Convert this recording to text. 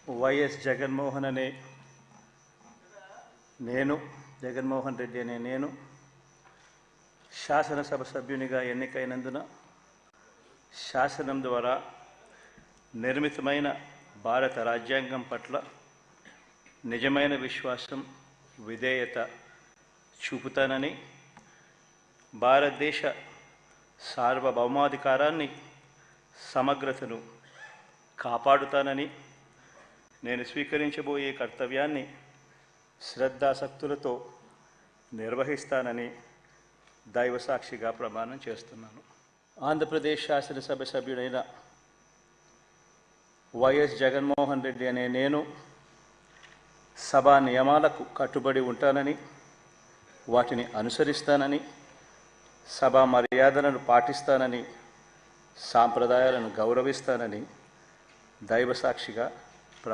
YS Jaganmohan అనే నేను జగన్మోహన్ రెడ్డి అనే నేను శాసనసభ సభ్యునిగా ఎన్నికైనందున శాసనం ద్వారా నిర్మితమైన భారత రాజ్యాంగం పట్ల నిజమైన విశ్వాసం విధేయత చూపుతానని, భారతదేశ సార్వభౌమాధికారాన్ని సమగ్రతను కాపాడుతానని, నేను స్వీకరించబోయే కర్తవ్యాన్ని శ్రద్ధాసక్తులతో నిర్వహిస్తానని దైవసాక్షిగా ప్రమాణం చేస్తున్నాను. ఆంధ్రప్రదేశ్ శాసనసభ సభ్యుడైన వైఎస్ జగన్మోహన్ రెడ్డి అనే నేను సభా నియమాలకు కట్టుబడి ఉంటానని, వాటిని అనుసరిస్తానని, సభా మర్యాదలను పాటిస్తానని, సాంప్రదాయాలను గౌరవిస్తానని దైవసాక్షిగా